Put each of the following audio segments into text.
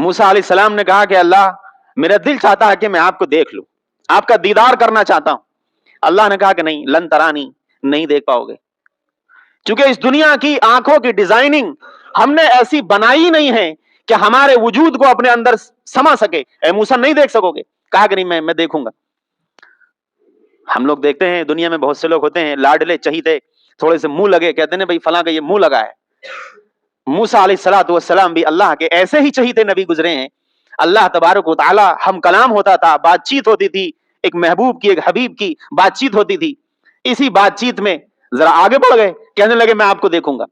موسیٰ علیہ السلام نے کہا کہ اللہ میرا دل چاہتا ہے کہ میں آپ کو دیکھ لوں، آپ کا دیدار کرنا چاہتا ہوں۔ اللہ نے کہا کہ نہیں، لن ترانی، نہیں دیکھ پاؤ گے، چونکہ اس دنیا کی آنکھوں کی ڈیزائننگ ہم نے ایسی بنائی نہیں ہے کہ ہمارے وجود کو اپنے اندر سما سکے۔ اے موسیٰ نہیں دیکھ سکو گے، کہا کہ نہیں میں دیکھوں گا۔ ہم لوگ دیکھتے ہیں دنیا میں بہت سے لوگ ہوتے ہیں لاڈلے چہیتے، تھوڑے سے منہ لگے، کہتے ہیں بھائی فلاں کا یہ منہ لگا ہے۔ موسیٰ علیہ الصلوۃ والسلام بھی اللہ کے ایسے ہی چہیتے نبی گزرے ہیں۔ اللہ تبارک و تعالی ہم کلام ہوتا تھا، بات چیت ہوتی تھی، ایک محبوب کی ایک حبیب کی بات چیت ہوتی تھی۔ اسی بات چیت میں ذرا آگے بڑھ گئے، کہنے لگے میں آپ کو دیکھوں گا۔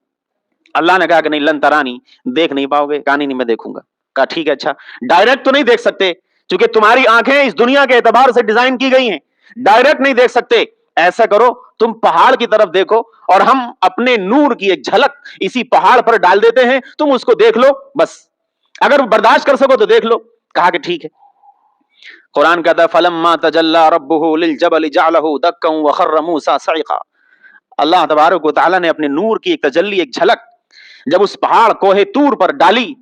اللہ نے کہا کہ نہیں، لن ترانی، دیکھ نہیں پاؤ گے۔ کہا نہیں میں دیکھوں گا۔ کہا ٹھیک ہے، اچھا ڈائریکٹ تو نہیں دیکھ سکتے کیونکہ تمہاری آنکھیں اس دنیا کے اعتبار سے ڈیزائن کی گئی ہیں، ڈائریکٹ نہیں دیکھ سکتے۔ ایسا کرو تم پہاڑ کی طرف دیکھو اور ہم اپنے نور کی ایک جھلک اسی پہاڑ پر ڈال دیتے ہیں، تم اس کو دیکھ لو، بس اگر برداشت کر سکو تو دیکھ لو۔ کہا کہ ٹھیک ہے۔ قرآن کہتا ہے فَلَمَّا تَجَلَّى رَبُّهُ لِلْجَبَلِ جَعَلَهُ دَكًّا وَخَرَّ مُوسَىٰ صَعِقًا۔ اللہ تبارک و تعالیٰ نے اپنے نور کی ایک تجلی، ایک جھلک جب اس پہاڑ کوہ طور پر ڈالی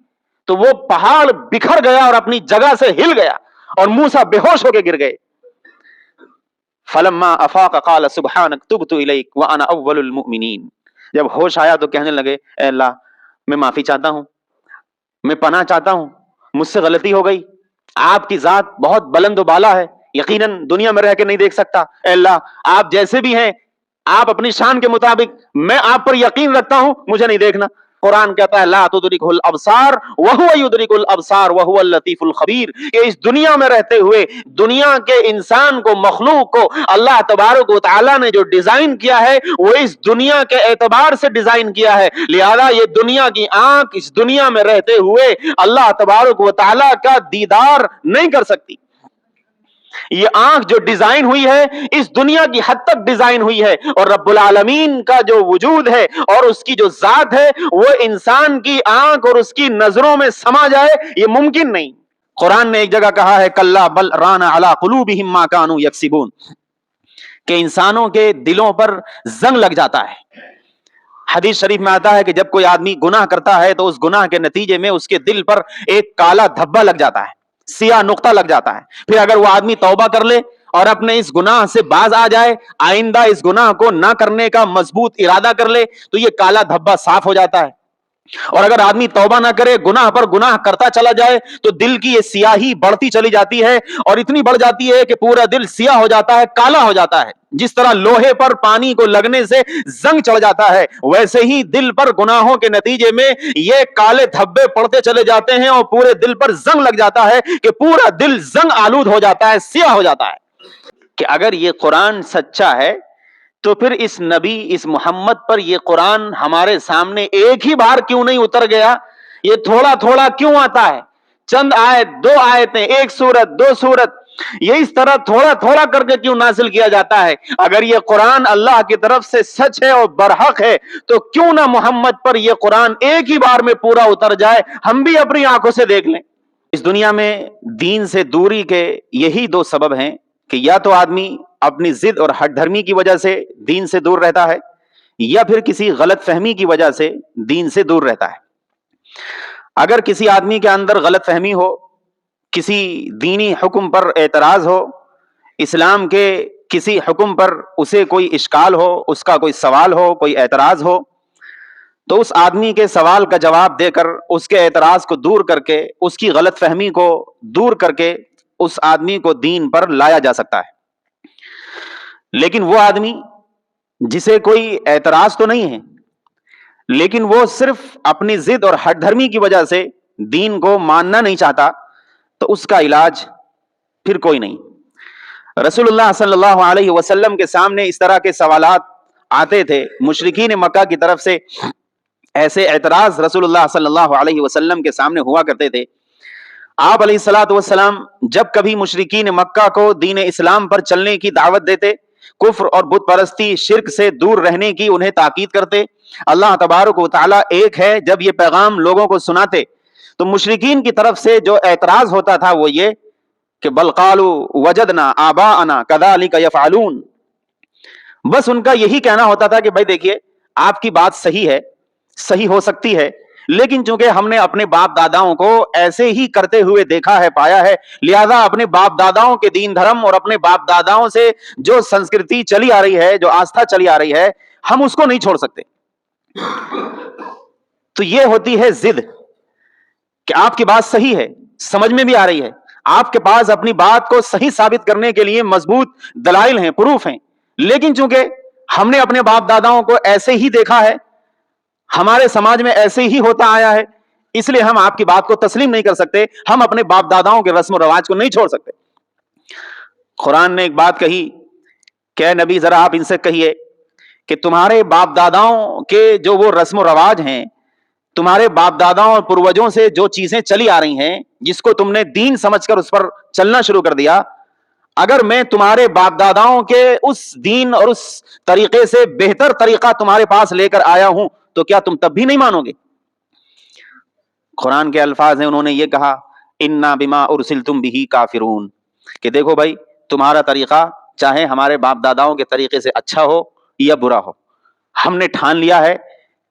تو وہ پہاڑ بکھر گیا اور اپنی جگہ سے ہل گیا اور موسیٰ بے ہوش ہو کے گر گئے۔ فَلَمَّا أَفَاقَ قَالَ سُبْحَانَكَ تُبْتُ إِلَيْكَ وَأَنَا أَوَّلُ الْمُؤْمِنِينَ۔ جب ہوش آیا تو کہنے لگے اے اللہ میں معافی چاہتا ہوں، میں پناہ چاہتا ہوں، مجھ سے غلطی ہو گئی، آپ کی ذات بہت بلند و بالا ہے، یقیناً دنیا میں رہ کے نہیں دیکھ سکتا۔ اے اللہ آپ جیسے بھی ہیں، آپ اپنی شان کے مطابق، میں آپ پر یقین رکھتا ہوں، مجھے نہیں دیکھنا۔ قرآن کہتا ہے لا تدرکہ الابصار وہو یدرک الابصار وہو اللطیف الخبیر، کہ اس دنیا میں رہتے ہوئے دنیا کے انسان کو، مخلوق کو اللہ تبارک و تعالیٰ نے جو ڈیزائن کیا ہے وہ اس دنیا کے اعتبار سے ڈیزائن کیا ہے، لہذا یہ دنیا کی آنکھ اس دنیا میں رہتے ہوئے اللہ تبارک و تعالیٰ کا دیدار نہیں کر سکتی۔ یہ آنکھ جو ڈیزائن ہوئی ہے اس دنیا کی حد تک ڈیزائن ہوئی ہے، اور رب العالمین کا جو وجود ہے اور اس کی جو ذات ہے وہ انسان کی آنکھ اور اس کی نظروں میں سما جائے، یہ ممکن نہیں۔ قرآن نے ایک جگہ کہا ہے کلا بل ران علی قلوبہم ما کانوا یکسبون، کہ انسانوں کے دلوں پر زنگ لگ جاتا ہے۔ حدیث شریف میں آتا ہے کہ جب کوئی آدمی گناہ کرتا ہے تو اس گناہ کے نتیجے میں اس کے دل پر ایک کالا دھبا لگ جاتا ہے، سیاہ نقطہ لگ جاتا ہے۔ پھر اگر وہ آدمی توبہ کر لے اور اپنے اس گناہ سے باز آ جائے، آئندہ اس گناہ کو نہ کرنے کا مضبوط ارادہ کر لے تو یہ کالا دھبا صاف ہو جاتا ہے۔ اور اگر آدمی توبہ نہ کرے، گناہ پر گناہ کرتا چلا جائے تو دل کی یہ سیاہی بڑھتی چلی جاتی ہے اور اتنی بڑھ جاتی ہے کہ پورا دل سیاہ ہو جاتا ہے، کالا ہو جاتا ہے۔ جس طرح لوہے پر پانی کو لگنے سے زنگ چڑھ جاتا ہے، ویسے ہی دل پر گناہوں کے نتیجے میں یہ کالے دھبے پڑتے چلے جاتے ہیں اور پورے دل پر زنگ لگ جاتا ہے کہ پورا دل زنگ آلود ہو جاتا ہے، سیاہ ہو جاتا ہے۔ کہ اگر یہ قرآن سچا ہے تو پھر اس نبی، اس محمد پر یہ قرآن ہمارے سامنے ایک ہی بار کیوں نہیں اتر گیا؟ یہ تھوڑا تھوڑا کیوں آتا ہے؟ چند آیت، دو آیتیں، ایک سورت، دو سورت، یہ اس طرح تھوڑا تھوڑا کر کے کیوں نازل کیا جاتا ہے؟ اگر یہ قرآن اللہ کی طرف سے سچ ہے اور برحق ہے تو کیوں نہ محمد پر یہ قرآن ایک ہی بار میں پورا اتر جائے، ہم بھی اپنی آنکھوں سے دیکھ لیں۔ اس دنیا میں دین سے دوری کے یہی دو سبب ہیں کہ یا تو آدمی اپنی ضد اور ہٹ دھرمی کی وجہ سے دین سے دور رہتا ہے، یا پھر کسی غلط فہمی کی وجہ سے دین سے دور رہتا ہے۔ اگر کسی آدمی کے اندر غلط فہمی ہو، کسی دینی حکم پر اعتراض ہو، اسلام کے کسی حکم پر اسے کوئی اشکال ہو، اس کا کوئی سوال ہو، کوئی اعتراض ہو، تو اس آدمی کے سوال کا جواب دے کر، اس کے اعتراض کو دور کر کے، اس کی غلط فہمی کو دور کر کے اس آدمی کو دین پر لایا جا سکتا ہے۔ لیکن وہ آدمی جسے کوئی اعتراض تو نہیں ہے لیکن وہ صرف اپنی ضد اور ہٹ دھرمی کی وجہ سے دین کو ماننا نہیں چاہتا، تو اس کا علاج پھر کوئی نہیں۔ رسول اللہ صلی اللہ علیہ وسلم کے سامنے اس طرح کے سوالات آتے تھے، مشرکین مکہ کی طرف سے ایسے اعتراض رسول اللہ صلی اللہ علیہ وسلم کے سامنے ہوا کرتے تھے۔ آپ علیہ الصلوۃ والسلام جب کبھی مشرکین مکہ کو دین اسلام پر چلنے کی دعوت دیتے، کفر اور بت پرستی، شرک سے دور رہنے کی انہیں تاکید کرتے، اللہ تبارک و تعالیٰ ایک ہے، جب یہ پیغام لوگوں کو سناتے تو مشرکین کی طرف سے جو اعتراض ہوتا تھا وہ یہ کہ بل قالوا وجدنا آباءنا كذلك يفعلون، بس ان کا یہی کہنا ہوتا تھا کہ بھائی دیکھیے آپ کی بات صحیح ہے، صحیح ہو سکتی ہے، لیکن چونکہ ہم نے اپنے باپ داداؤں کو ایسے ہی کرتے ہوئے دیکھا ہے، پایا ہے، لہذا اپنے باپ داداؤں کے دین دھرم اور اپنے باپ داداؤں سے جو سنسکرتی چلی آ رہی ہے، جو آستھا چلی آ رہی ہے، ہم اس کو نہیں چھوڑ سکتے۔ تو یہ ہوتی ہے ضد کہ آپ کی بات صحیح ہے، سمجھ میں بھی آ رہی ہے، آپ کے پاس اپنی بات کو صحیح ثابت کرنے کے لیے مضبوط دلائل ہیں، پروف ہیں، لیکن چونکہ ہم نے اپنے باپ داداؤں کو ایسے ہی دیکھا ہے، ہمارے سماج میں ایسے ہی ہوتا آیا ہے، اس لیے ہم آپ کی بات کو تسلیم نہیں کر سکتے، ہم اپنے باپ داداؤں کے رسم و رواج کو نہیں چھوڑ سکتے۔ قرآن نے ایک بات کہی کہ اے نبی ذرا آپ ان سے کہیے کہ تمہارے باپ داداؤں کے جو وہ رسم و رواج ہیں، تمہارے باپ داداؤں اور پروجوں سے جو چیزیں چلی آ رہی ہیں، جس کو تم نے دین سمجھ کر اس پر چلنا شروع کر دیا، اگر میں تمہارے باپ داداؤں کے اس دین اور اس طریقے سے بہتر طریقہ تمہارے پاس لے کر آیا ہوں تو کیا تم تب بھی نہیں مانو گے؟ قرآن کے الفاظ ہیں، انہوں نے یہ کہا انا بما ارسلتم بہ کافرون، کہ دیکھو بھائی تمہارا طریقہ چاہے ہمارے باپ داداؤں کے طریقے سے اچھا ہو یا برا ہو، ہم نے ٹھان لیا ہے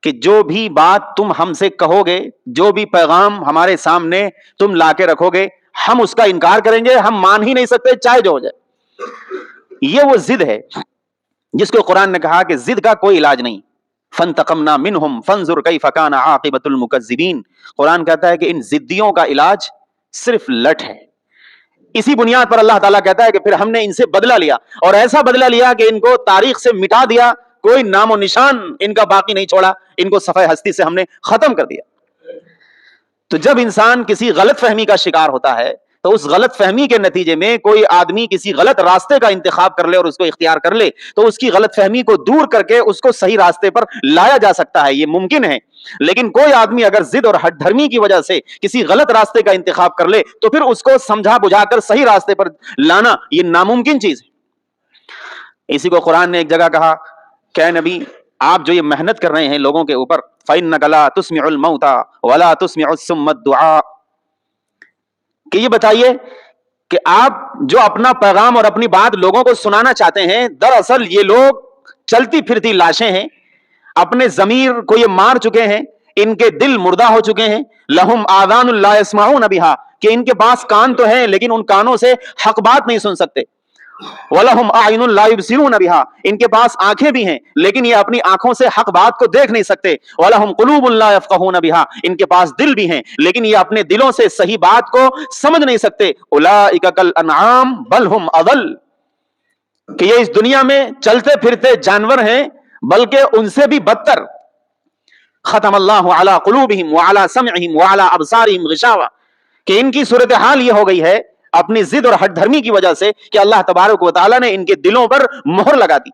کہ جو بھی بات تم ہم سے کہو گے، جو بھی پیغام ہمارے سامنے تم لا کے رکھو گے، ہم اس کا انکار کریں گے، ہم مان ہی نہیں سکتے چاہے جو ہو جائے۔ یہ وہ ضد ہے جس کو قرآن نے کہا کہ ضد کا کوئی علاج نہیں۔ فانتقمنا منہم فانظر کیف کان عاقبۃ المکذبین، قرآن کہتا ہے کہ ان ضدیوں کا علاج صرف لٹ ہے۔ اسی بنیاد پر اللہ تعالیٰ کہتا ہے کہ پھر ہم نے ان سے بدلہ لیا، اور ایسا بدلہ لیا کہ ان کو تاریخ سے مٹا دیا، کوئی نام و نشان ان کا باقی نہیں چھوڑا، ان کو صفحہ ہستی سے ہم نے ختم کر دیا۔ تو جب انسان کسی غلط فہمی کا شکار ہوتا ہے تو اس غلط فہمی کے نتیجے میں کوئی آدمی کسی غلط راستے کا انتخاب کر لے اور اس کو اختیار کر لے تو اس کی غلط فہمی کو دور کر کے اس کو صحیح راستے پر لایا جا سکتا ہے، یہ ممکن ہے۔ لیکن کوئی آدمی اگر ضد اور ہٹ دھرمی کی وجہ سے کسی غلط راستے کا انتخاب کر لے تو پھر اس کو سمجھا بجھا کر صحیح راستے پر لانا یہ ناممکن چیز ہے۔ اسی کو قرآن نے ایک جگہ کہا کہ اے نبی آپ جو یہ محنت کر رہے ہیں لوگوں کے اوپر، فَإِنَّكَ لَا تُسْمِعُ الْمَوْتَى وَلَا تُسْمِعُ الصُّمَّ الدُّعَاءَ، کہ یہ بتائیے کہ آپ جو اپنا پیغام اور اپنی بات لوگوں کو سنانا چاہتے ہیں، دراصل یہ لوگ چلتی پھرتی لاشیں ہیں، اپنے ضمیر کو یہ مار چکے ہیں، ان کے دل مردہ ہو چکے ہیں، لہم آذان لا يسمعون بہا، کہ ان کے پاس کان تو ہیں لیکن ان کانوں سے حق بات نہیں سن سکتے، وَلَهُمْ أَعْيُنٌ لَا يُبْصِرُونَ بِهَا، ان کے پاس آنکھیں بھی ہیں لیکن یہ اپنی آنکھوں سے حق بات کو دیکھ نہیں سکتے، وَلَهُمْ قُلُوبٌ لَا يَفْقَهُونَ بِهَا، ان کے پاس دل بھی ہیں لیکن یہ اپنے دلوں سے صحیح بات کو سمجھ نہیں سکتے، أُولَٰئِكَ كَالْأَنْعَامِ بَلْ هُمْ أَضَلُّ، کہ یہ اس دنیا میں چلتے پھرتے جانور ہیں بلکہ ان سے بھی بدتر۔ ختم اللہ علی قلوبہم وعلی سمعہم وعلی ابصارہم غشاوہ، کہ ان کی صورتحال یہ ہو گئی ہے اپنی ضد اور ہٹ دھرمی کی وجہ سے کہ اللہ تبارک و تعالیٰ نے ان کے دلوں پر مہر لگا دی،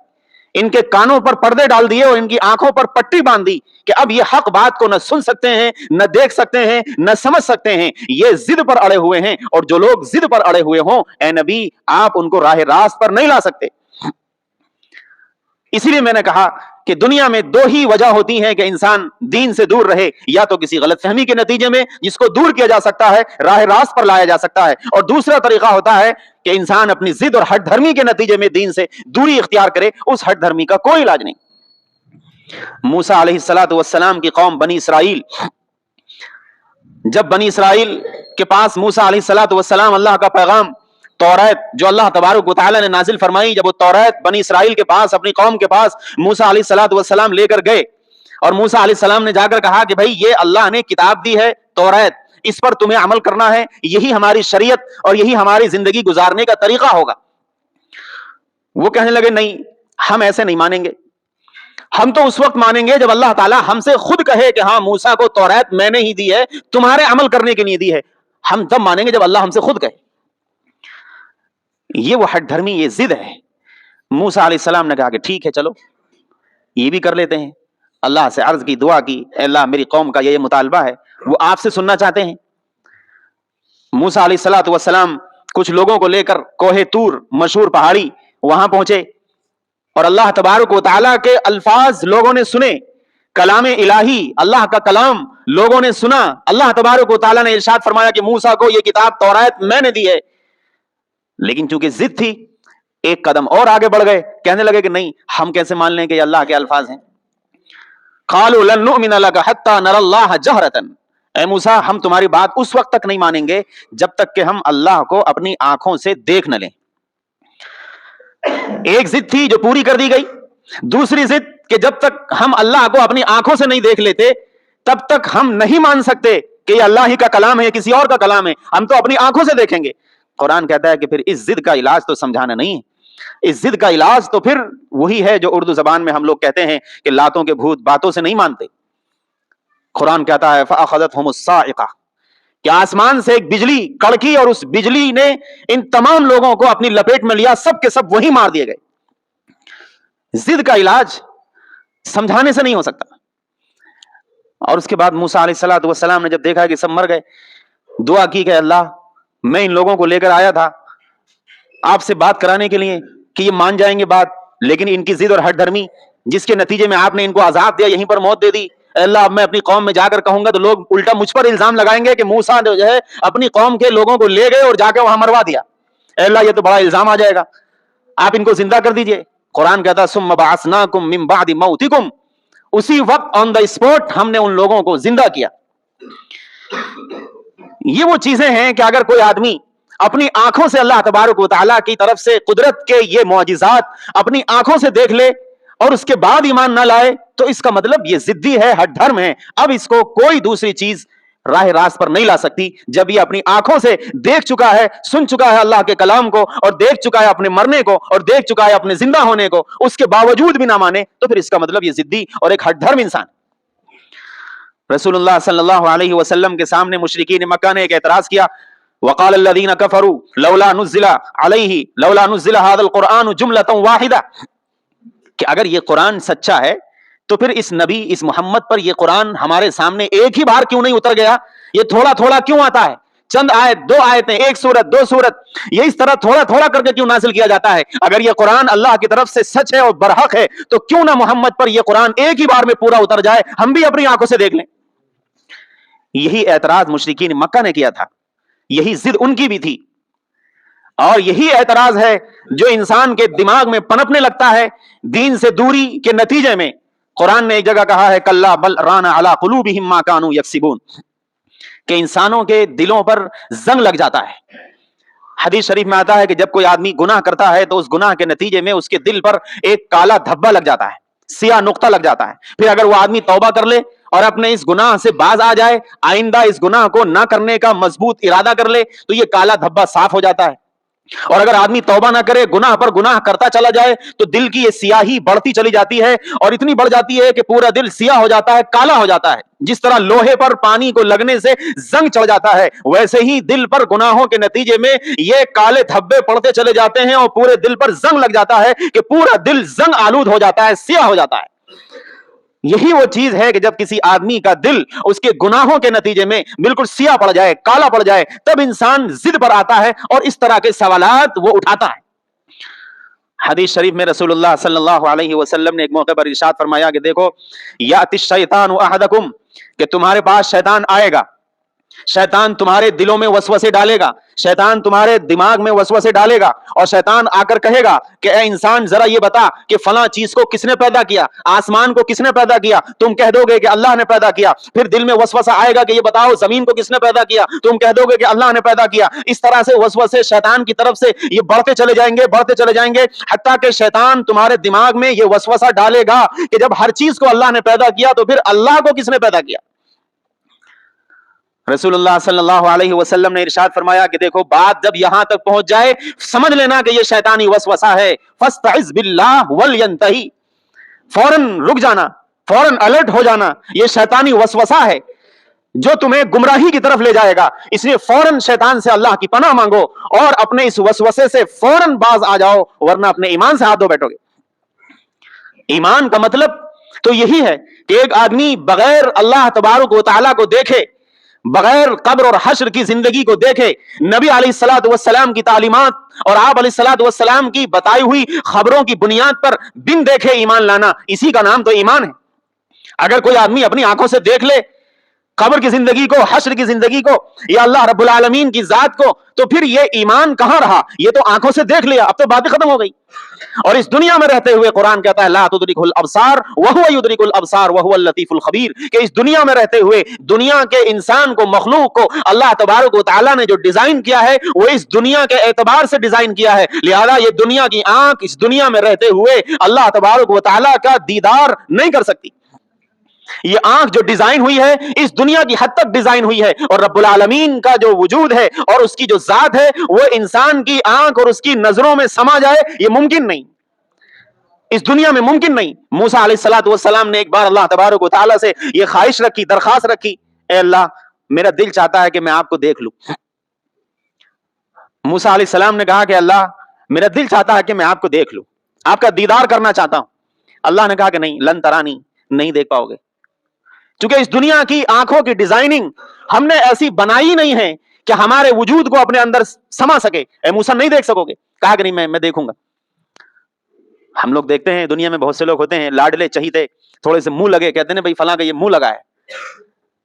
ان کے کانوں پر پردے ڈال دیے اور ان کی آنکھوں پر پٹی باندھ دی کہ اب یہ حق بات کو نہ سن سکتے ہیں، نہ دیکھ سکتے ہیں، نہ سمجھ سکتے ہیں، یہ ضد پر اڑے ہوئے ہیں، اور جو لوگ ضد پر اڑے ہوئے ہوں اے نبی آپ ان کو راہ راست پر نہیں لا سکتے۔ اسی لیے میں نے کہا کہ دنیا میں دو ہی وجہ ہوتی ہیں کہ انسان دین سے دور رہے، یا تو کسی غلط فہمی کے نتیجے میں جس کو دور کیا جا سکتا ہے، راہ راست پر لایا جا سکتا ہے، اور دوسرا طریقہ ہوتا ہے کہ انسان اپنی ضد اور ہٹ دھرمی کے نتیجے میں دین سے دوری اختیار کرے، اس ہٹ دھرمی کا کوئی علاج نہیں۔ موسیٰ علیہ السلام کی قوم بنی اسرائیل، جب بنی اسرائیل کے پاس موسیٰ علیہ السلام اللہ کا پیغام توریت جو اللہ تبارک و تعالیٰ نے نازل فرمائی، جب وہ توریت بنی اسرائیل کے پاس اپنی قوم کے پاس موسیٰ علیہ السلام لے کر گئے، اور موسیٰ علیہ السلام نے جا کر کہا کہ بھائی یہ اللہ نے کتاب دی ہے توریت، اس پر تمہیں عمل کرنا ہے، یہی ہماری شریعت اور یہی ہماری زندگی گزارنے کا طریقہ ہوگا۔ وہ کہنے لگے نہیں، ہم ایسے نہیں مانیں گے، ہم تو اس وقت مانیں گے جب اللہ تعالیٰ ہم سے خود کہے کہ ہاں موسیٰ کو توریت میں نے ہی دی ہے، تمہارے عمل کرنے کے لیے دی ہے، ہم تب مانیں گے جب اللہ ہم سے خود کہے۔ یہ وہ ہٹ دھرمی، یہ ضد ہے۔ موسیٰ علیہ السلام نے کہا کہ ٹھیک ہے چلو یہ بھی کر لیتے ہیں، اللہ سے عرض کی، دعا کی، اے اللہ میری قوم کا یہ مطالبہ ہے، وہ آپ سے سننا چاہتے ہیں۔ موسیٰ علیہ السلام کچھ لوگوں کو لے کر کوہ طور مشہور پہاڑی وہاں پہنچے، اور اللہ تبارک و تعالیٰ کے الفاظ لوگوں نے سنے، کلام الہی اللہ کا کلام لوگوں نے سنا۔ اللہ تبارک و تعالیٰ نے ارشاد فرمایا کہ موسیٰ کو یہ کتاب توریت میں نے دی ہے، لیکن چونکہ ضد تھی ایک قدم اور آگے بڑھ گئے، کہنے لگے کہ نہیں ہم کیسے مان لیں کہ یہ اللہ کے الفاظ ہیں۔ قالوا لن نؤمن لك حتى نرى الله جهرة، اے موسیٰ ہم تمہاری بات اس وقت تک نہیں مانیں گے جب تک کہ ہم اللہ کو اپنی آنکھوں سے دیکھ نہ لیں۔ ایک ضد تھی جو پوری کر دی گئی، دوسری ضد کہ جب تک ہم اللہ کو اپنی آنکھوں سے نہیں دیکھ لیتے تب تک ہم نہیں مان سکتے کہ یہ اللہ ہی کا کلام ہے، کسی اور کا کلام ہے، ہم تو اپنی آنکھوں سے دیکھیں گے۔ قرآن کہتا ہے کہ پھر اس ضد کا علاج تو سمجھانا نہیں ہے، اس ضد کا علاج تو پھر وہی ہے جو اردو زبان میں ہم لوگ کہتے ہیں کہ لاتوں کے بھوت باتوں سے نہیں مانتے۔ قرآن کہتا ہے فَأَخَذَتْهُمُ الصَّاعِقَةُ کہ آسمان سے ایک بجلی کڑکی اور اس بجلی نے ان تمام لوگوں کو اپنی لپیٹ میں لیا، سب کے سب وہی مار دیے گئے۔ ضد کا علاج سمجھانے سے نہیں ہو سکتا۔ اور اس کے بعد موسیٰ علیہ السلام نے جب دیکھا کہ سب مر گئے، دعا کی کہ اللہ میں ان لوگوں کو لے کر آیا تھا آپ سے بات کرانے کے لیے کہ یہ مان جائیں گے بات، لیکن ان کی ضد اور ہٹ دھرمی جس کے نتیجے میں آپ نے ان کو عذاب دیا، یہیں پر موت دے دی۔ اے اللہ اب میں اپنی قوم میں جا کر کہوں گا تو لوگ الٹا مجھ پر الزام لگائیں گے کہ موسیٰ جو ہے اپنی قوم کے لوگوں کو لے گئے اور جا کے وہاں مروا دیا۔ اے اللہ یہ تو بڑا الزام آ جائے گا، آپ ان کو زندہ کر دیجئے۔ قرآن کہتا ثم بعثناکم من بعد موتکم، اسی وقت آن دا اسپوٹ ہم نے ان لوگوں کو زندہ کیا۔ یہ وہ چیزیں ہیں کہ اگر کوئی آدمی اپنی آنکھوں سے اللہ تبارک و تعالیٰ کی طرف سے قدرت کے یہ معجزات اپنی آنکھوں سے دیکھ لے اور اس کے بعد ایمان نہ لائے تو اس کا مطلب یہ ضدی ہے، ہٹ دھرم ہے۔ اب اس کو کوئی دوسری چیز راہ راست پر نہیں لا سکتی۔ جب یہ اپنی آنکھوں سے دیکھ چکا ہے، سن چکا ہے اللہ کے کلام کو، اور دیکھ چکا ہے اپنے مرنے کو، اور دیکھ چکا ہے اپنے زندہ ہونے کو، اس کے باوجود بھی نہ مانے تو پھر اس کا مطلب یہ ضدی اور ایک ہٹ دھرم انسان۔ رسول اللہ صلی اللہ علیہ وسلم کے سامنے مشرکین مکہ نے ایک اعتراض کیا، وقال الذين كفروا لولا نزل هذا القرآن جملة واحدة، کہ اگر یہ قرآن سچا ہے تو پھر اس نبی اس محمد پر یہ قرآن ہمارے سامنے ایک ہی بار کیوں نہیں اتر گیا؟ یہ تھوڑا تھوڑا کیوں آتا ہے؟ چند آیت، دو آیتیں، ایک سورت، دو سورت، یہ اس طرح تھوڑا تھوڑا کر کے کیوں نازل کیا جاتا ہے؟ اگر یہ قرآن اللہ کی طرف سے سچ ہے اور برحق ہے تو کیوں نہ محمد پر یہ قرآن ایک ہی بار میں پورا اتر جائے، ہم بھی اپنی آنکھوں سے دیکھ لیں۔ یہی اعتراض مشرکین مکہ نے کیا تھا، یہی ضد ان کی بھی تھی، اور یہی اعتراض ہے جو انسان کے دماغ میں پنپنے لگتا ہے دین سے دوری کے نتیجے میں۔ قرآن نے ایک جگہ کہا ہے کلا بل ران علی قلوبہم ما کانوا یکسبون، کہ انسانوں کے دلوں پر زنگ لگ جاتا ہے۔ حدیث شریف میں آتا ہے کہ جب کوئی آدمی گناہ کرتا ہے تو اس گناہ کے نتیجے میں اس کے دل پر ایک کالا دھبا لگ جاتا ہے، سیاہ نقطہ لگ جاتا ہے۔ پھر اگر وہ آدمی توبہ کر لے اور اپنے اس گناہ سے باز آ جائے، آئندہ اس گناہ کو نہ کرنے کا مضبوط ارادہ کر لے تو یہ کالا دھبا صاف ہو جاتا ہے۔ اور اگر آدمی توبہ نہ کرے، گناہ پر گناہ کرتا چلا جائے تو دل کی یہ سیاہی بڑھتی چلی جاتی ہے، اور اتنی بڑھ جاتی ہے کہ پورا دل سیاہ ہو جاتا ہے، کالا ہو جاتا ہے۔ جس طرح لوہے پر پانی کو لگنے سے زنگ چڑھ جاتا ہے، ویسے ہی دل پر گناہوں کے نتیجے میں یہ کالے دھبے پڑتے چلے جاتے ہیں اور پورے دل پر زنگ لگ جاتا ہے کہ پورا دل زنگ آلود ہو جاتا ہے، سیاہ ہو جاتا ہے۔ یہی وہ چیز ہے کہ جب کسی آدمی کا دل اس کے گناہوں کے نتیجے میں بالکل سیاہ پڑ جائے، کالا پڑ جائے، تب انسان ضد پر آتا ہے اور اس طرح کے سوالات وہ اٹھاتا ہے۔ حدیث شریف میں رسول اللہ صلی اللہ علیہ وسلم نے ایک موقع پر ارشاد فرمایا کہ دیکھو یاتی الشیطان احدکم، کہ تمہارے پاس شیطان آئے گا، شیطان تمہارے دلوں میں وسوسے ڈالے گا، شیطان تمہارے دماغ میں وسوسے ڈالے گا، اور شیطان آ کر کہے گا کہ اے انسان ذرا یہ بتا کہ فلاں چیز کو کس نے پیدا کیا، آسمان کو کس نے پیدا کیا؟ تم کہہ دو گے کہ اللہ نے پیدا کیا۔ پھر دل میں وسوسہ آئے گا کہ یہ بتاؤ زمین کو کس نے پیدا کیا؟ تم کہہ دو گے کہ اللہ نے پیدا کیا۔ اس طرح سے وسوسے شیطان کی طرف سے یہ بڑھتے چلے جائیں گے، بڑھتے چلے جائیں گے، حتیٰ کہ شیطان تمہارے دماغ میں یہ وسوسہ ڈالے گا کہ جب ہر چیز کو اللہ نے پیدا کیا تو پھر اللہ کو کس نے پیدا کیا؟ رسول اللہ صلی اللہ علیہ وسلم نے ارشاد فرمایا کہ دیکھو بات جب یہاں تک پہنچ جائے سمجھ لینا کہ یہ شیطانی وسوسہ ہے، فاستعذ باللہ ولینتہی، فوراً رک جانا، فوراً الرٹ ہو جانا، یہ شیطانی وسوسہ ہے جو تمہیں گمراہی کی طرف لے جائے گا، اس لیے فوراً شیطان سے اللہ کی پناہ مانگو اور اپنے اس وسوسے سے فوراً باز آ جاؤ، ورنہ اپنے ایمان سے ہاتھ دھو بیٹھو گے۔ ایمان کا مطلب تو یہی ہے کہ ایک آدمی بغیر اللہ تبارک و تعالیٰ کو دیکھے، بغیر قبر اور حشر کی زندگی کو دیکھے، نبی علیہ الصلوۃ والسلام کی تعلیمات اور آپ علیہ الصلوۃ والسلام کی بتائی ہوئی خبروں کی بنیاد پر بن دیکھے ایمان لانا، اسی کا نام تو ایمان ہے۔ اگر کوئی آدمی اپنی آنکھوں سے دیکھ لے قبر کی زندگی کو, حشر کی زندگی کو, یا اللہ رب العالمین کی ذات کو, تو پھر یہ ایمان کہاں رہا؟ یہ تو آنکھوں سے دیکھ لیا, اب تو باتیں ختم ہو گئی. اور اس دنیا میں رہتے ہوئے قرآن کہتا ہے لا تدرکہ الابصار وہو یدرک الابصار وہو اللطیف الخبیر, کہ اس دنیا میں رہتے ہوئے دنیا کے انسان کو, مخلوق کو اللہ تبارک و تعالیٰ نے جو ڈیزائن کیا ہے وہ اس دنیا کے اعتبار سے ڈیزائن کیا ہے. لہذا یہ دنیا کی آنکھ اس دنیا میں رہتے ہوئے اللہ تبارک و تعالیٰ کا دیدار نہیں کر سکتی. یہ آنکھ جو ڈیزائن ہوئی ہے اس دنیا کی حد تک ڈیزائن ہوئی ہے, اور رب العالمین کا جو وجود ہے اور اس کی جو ذات ہے وہ انسان کی آنکھ اور اس کی نظروں میں سما جائے, یہ ممکن نہیں, اس دنیا میں ممکن نہیں. موسیٰ علیہ السلام نے ایک بار اللہ تبارک و تعالیٰ سے یہ خواہش رکھی, درخواست رکھی, اے اللہ میرا دل چاہتا ہے کہ میں آپ کو دیکھ لوں. موسیٰ علیہ السلام نے کہا کہ اللہ میرا دل چاہتا ہے کہ میں آپ کو دیکھ لوں, آپ کا دیدار کرنا چاہتا ہوں. اللہ نے کہا کہ نہیں, لن ترانی, نہیں دیکھ پاؤ گے, چونکہ اس دنیا کی آنکھوں کی ڈیزائننگ ہم نے ایسی بنائی نہیں ہے کہ ہمارے وجود کو اپنے اندر سما سکے. اے موسیٰ نہیں دیکھ سکو گے. کہا کہ نہیں, میں دیکھوں گا. ہم لوگ دیکھتے ہیں دنیا میں بہت سے لوگ ہوتے ہیں لاڈلے چہیتے, تھوڑے سے منہ لگے, کہتے ہیں بھائی فلاں کا یہ منہ لگا ہے.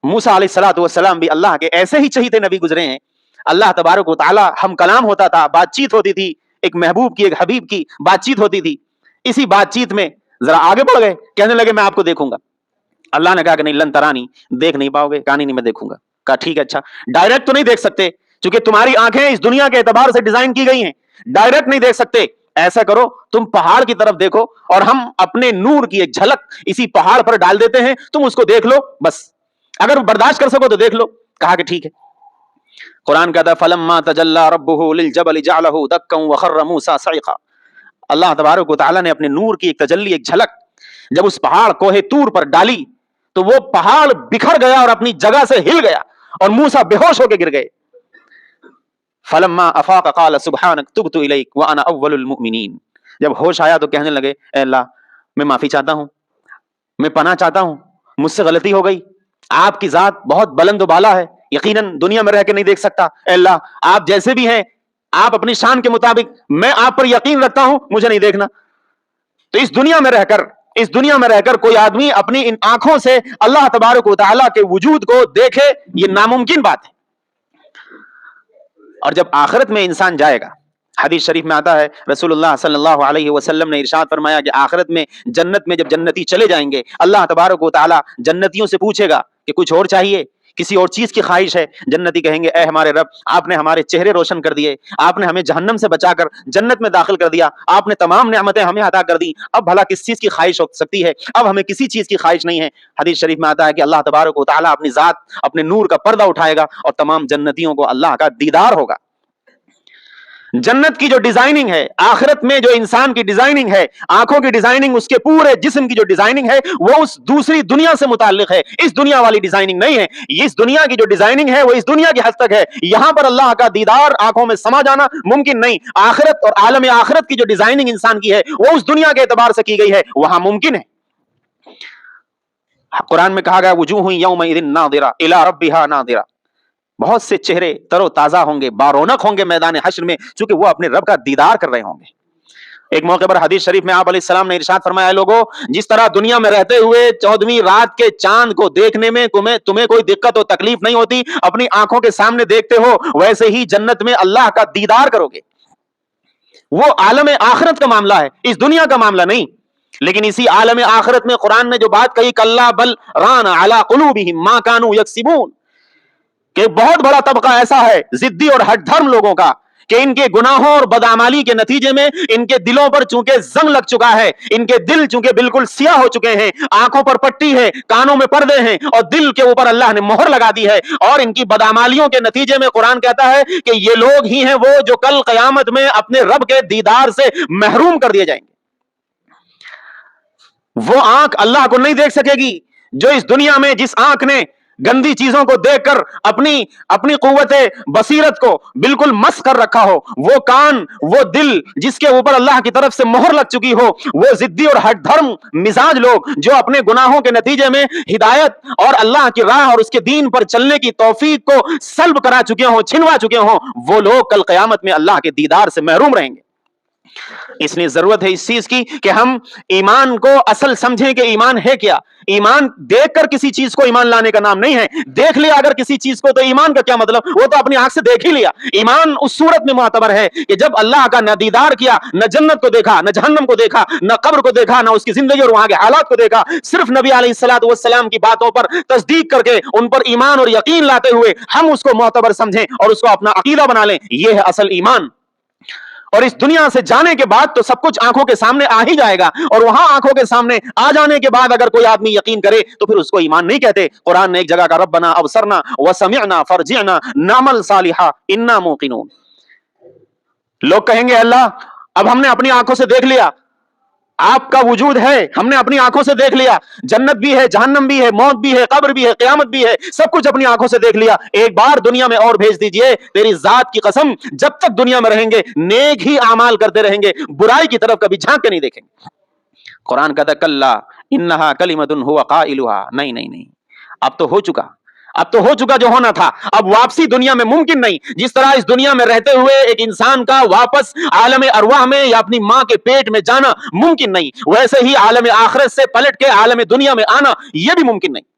موسیٰ علیہ السلام بھی اللہ کے ایسے ہی چہیتے نبی گزرے ہیں. اللہ تبارک و تعالی ہم کلام ہوتا تھا, بات چیت ہوتی تھی, ایک محبوب کی ایک حبیب کی بات چیت ہوتی تھی. اسی بات چیت میں ذرا آگے بڑھ گئے, کہنے لگے میں آپ کو دیکھوں گا. اللہ نے کہا کہ نہیں, لن ترانی, دیکھ نہیں پاؤ گے. کہا نہیں, میں دیکھوں گا. کہا ٹھیک ہے, اچھا ڈائریکٹ تو نہیں دیکھ سکتے چونکہ تمہاری آنکھیں اس دنیا کے اعتبار سے ڈیزائن کی گئی ہیں, ڈائریکٹ نہیں دیکھ سکتے. ایسا کرو تم پہاڑ کی طرف دیکھو اور ہم اپنے نور کی ایک جھلک اسی پہاڑ پر ڈال دیتے ہیں, تم اس کو دیکھ لو, بس اگر برداشت کر سکو تو دیکھ لو. کہا کہ ٹھیک ہے. قرآن کہتا ہے فلما تجلی ربہ للجبل جعلہ دکا وخر موسیٰ صعقا. اللہ تبارک و تعالیٰ نے اپنے نور کی ایک تجلی, ایک جھلک جب اس پہاڑ کوہ طور پر ڈالی تو وہ پہاڑ بکھر گیا اور اپنی جگہ سے ہل گیا اور موسیٰ بے ہوش ہو کے گر گئے. فلما افاق قال سبحانک تبت الیک وانا اول المؤمنین. جب ہوش آیا تو کہنے لگے اے اللہ میں معافی چاہتا ہوں, میں پناہ چاہتا ہوں, مجھ سے غلطی ہو گئی. آپ کی ذات بہت بلند و بالا ہے, یقیناً دنیا میں رہ کے نہیں دیکھ سکتا. اے اللہ آپ جیسے بھی ہیں, آپ اپنی شان کے مطابق, میں آپ پر یقین رکھتا ہوں, مجھے نہیں دیکھنا. تو اس دنیا میں رہ کر کوئی آدمی اپنی ان آنکھوں سے اللہ تبارک و تعالیٰ کے وجود کو دیکھے, یہ ناممکن بات ہے. اور جب آخرت میں انسان جائے گا, حدیث شریف میں آتا ہے رسول اللہ صلی اللہ علیہ وسلم نے ارشاد فرمایا کہ آخرت میں جنت میں جب جنتی چلے جائیں گے, اللہ تبارک و تعالیٰ جنتیوں سے پوچھے گا کہ کچھ اور چاہیے, کسی اور چیز کی خواہش ہے؟ جنتی کہیں گے اے ہمارے رب, آپ نے ہمارے چہرے روشن کر دیے, آپ نے ہمیں جہنم سے بچا کر جنت میں داخل کر دیا, آپ نے تمام نعمتیں ہمیں عطا کر دی, اب بھلا کس چیز کی خواہش ہو سکتی ہے؟ اب ہمیں کسی چیز کی خواہش نہیں ہے. حدیث شریف میں آتا ہے کہ اللہ تبارک و تعالیٰ اپنی ذات, اپنے نور کا پردہ اٹھائے گا اور تمام جنتیوں کو اللہ کا دیدار ہوگا. جنت کی جو ڈیزائننگ ہے, آخرت میں جو انسان کی ڈیزائننگ ہے, آنکھوں کی ڈیزائننگ, اس کے پورے جسم کی جو ڈیزائننگ ہے وہ اس دوسری دنیا سے متعلق ہے, اس دنیا والی ڈیزائننگ نہیں ہے. اس دنیا کی جو ڈیزائننگ ہے وہ اس دنیا کی حد تک ہے, یہاں پر اللہ کا دیدار آنکھوں میں سما جانا ممکن نہیں. آخرت اور عالم آخرت کی جو ڈیزائننگ انسان کی ہے وہ اس دنیا کے اعتبار سے کی گئی ہے, وہاں ممکن ہے. قرآن میں کہا گیا وجوہ یومئذ ناظرہ الی ربہا ناظرہ, بہت سے چہرے تر و تازہ ہوں گے, بارونق ہوں گے میدان حشر میں, چونکہ وہ اپنے رب کا دیدار کر رہے ہوں گے. ایک موقع پر حدیث شریف میں آپ علیہ السلام نے ارشاد فرمایا لوگوں, جس طرح دنیا میں رہتے ہوئے 14ویں رات کے چاند کو دیکھنے میں تمہیں کوئی دقت و تکلیف نہیں ہوتی, اپنی آنکھوں کے سامنے دیکھتے ہو, ویسے ہی جنت میں اللہ کا دیدار کرو گے. وہ عالم آخرت کا معاملہ ہے, اس دنیا کا معاملہ نہیں. لیکن اسی عالم آخرت میں قرآن نے جو بات کہی کلا بل ران علی قلوبہم ما کانوا یکسبون, کہ بہت بڑا طبقہ ایسا ہے ضدی اور ہٹ دھرم لوگوں کا کہ ان کے گناہوں اور بدعمالی کے نتیجے میں ان کے دلوں پر چونکہ زنگ لگ چکا ہے, ان کے دل چونکہ بالکل سیاہ ہو چکے ہیں, آنکھوں پر پٹی ہے, کانوں میں پردے ہیں, اور دل کے اوپر اللہ نے مہر لگا دی ہے, اور ان کی بدعمالیوں کے نتیجے میں قرآن کہتا ہے کہ یہ لوگ ہی ہیں وہ جو کل قیامت میں اپنے رب کے دیدار سے محروم کر دیے جائیں گے. وہ آنکھ اللہ کو نہیں دیکھ سکے گی جو اس دنیا میں جس آنکھ نے گندی چیزوں کو دیکھ کر اپنی قوت بصیرت کو بالکل مس کر رکھا ہو, وہ کان, وہ دل جس کے اوپر اللہ کی طرف سے مہر لگ چکی ہو, وہ ضدی اور ہٹ دھرم مزاج لوگ جو اپنے گناہوں کے نتیجے میں ہدایت اور اللہ کی راہ اور اس کے دین پر چلنے کی توفیق کو سلب کرا چکے ہوں, چھنوا چکے ہوں, وہ لوگ کل قیامت میں اللہ کے دیدار سے محروم رہیں گے. اس لیے ضرورت ہے اس چیز کی کہ ہم ایمان کو اصل سمجھیں کہ ایمان ہے کیا. ایمان دیکھ کر کسی چیز کو ایمان لانے کا نام نہیں ہے. دیکھ لیا اگر کسی چیز کو تو ایمان کا کیا مطلب, وہ تو اپنی آنکھ سے دیکھ ہی لیا. ایمان اس صورت میں معتبر ہے کہ جب اللہ کا نہ دیدار کیا, نہ جنت کو دیکھا, نہ جہنم کو دیکھا, نہ قبر کو دیکھا, نہ اس کی زندگی اور وہاں کے حالات کو دیکھا, صرف نبی علیہ الصلوۃ والسلام کی باتوں پر تصدیق کر کے ان پر ایمان اور یقین لاتے ہوئے ہم اس کو معتبر سمجھیں اور اس کو اپنا عقیدہ بنا لیں, یہ ہے اصل ایمان. اور اس دنیا سے جانے کے بعد تو سب کچھ آنکھوں کے سامنے آ ہی جائے گا, اور وہاں آنکھوں کے سامنے آ جانے کے بعد اگر کوئی آدمی یقین کرے تو پھر اس کو ایمان نہیں کہتے. قرآن نے ایک جگہ کا ربنا ابصرنا وسمعنا فرجعنا نعمل صالحا انا موقنون. لوگ کہیں گے اللہ اب ہم نے اپنی آنکھوں سے دیکھ لیا, آپ کا وجود ہے, ہم نے اپنی آنکھوں سے دیکھ لیا, جنت بھی ہے, جہنم بھی ہے, موت بھی ہے, قبر بھی ہے, قیامت بھی ہے, سب کچھ اپنی آنکھوں سے دیکھ لیا, ایک بار دنیا میں اور بھیج دیجئے, تیری ذات کی قسم جب تک دنیا میں رہیں گے نیک ہی اعمال کرتے رہیں گے, برائی کی طرف کبھی جھانک کے نہیں دیکھیں گے. قرآن کہتا ہے کلا انہا کلمۃ ہو قائلھا, نہیں نہیں نہیں, اب تو ہو چکا, اب تو ہو چکا جو ہونا تھا, اب واپسی دنیا میں ممکن نہیں. جس طرح اس دنیا میں رہتے ہوئے ایک انسان کا واپس عالم ارواح میں یا اپنی ماں کے پیٹ میں جانا ممکن نہیں, ویسے ہی عالم آخرت سے پلٹ کے عالم دنیا میں آنا یہ بھی ممکن نہیں.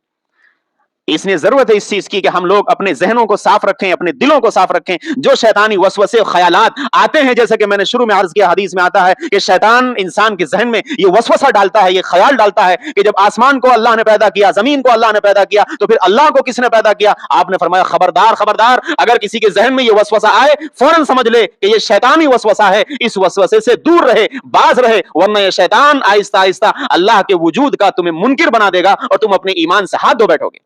اس لیے ضرورت ہے اس چیز کی کہ ہم لوگ اپنے ذہنوں کو صاف رکھیں, اپنے دلوں کو صاف رکھیں. جو شیطانی وسوسے خیالات آتے ہیں, جیسے کہ میں نے شروع میں عرض کیا, حدیث میں آتا ہے کہ شیطان انسان کے ذہن میں یہ وسوسہ ڈالتا ہے, یہ خیال ڈالتا ہے کہ جب آسمان کو اللہ نے پیدا کیا, زمین کو اللہ نے پیدا کیا, تو پھر اللہ کو کس نے پیدا کیا. آپ نے فرمایا خبردار خبردار, اگر کسی کے ذہن میں یہ وسوسہ آئے فوراً سمجھ لے کہ یہ شیطانی وسوسہ ہے, اس وسوسے سے دور رہے, باز رہے, ورنہ یہ شیطان آہستہ آہستہ اللہ کے وجود کا تمہیں منکر بنا دے گا اور تم اپنے ایمان سے ہاتھ دھو بیٹھو گے.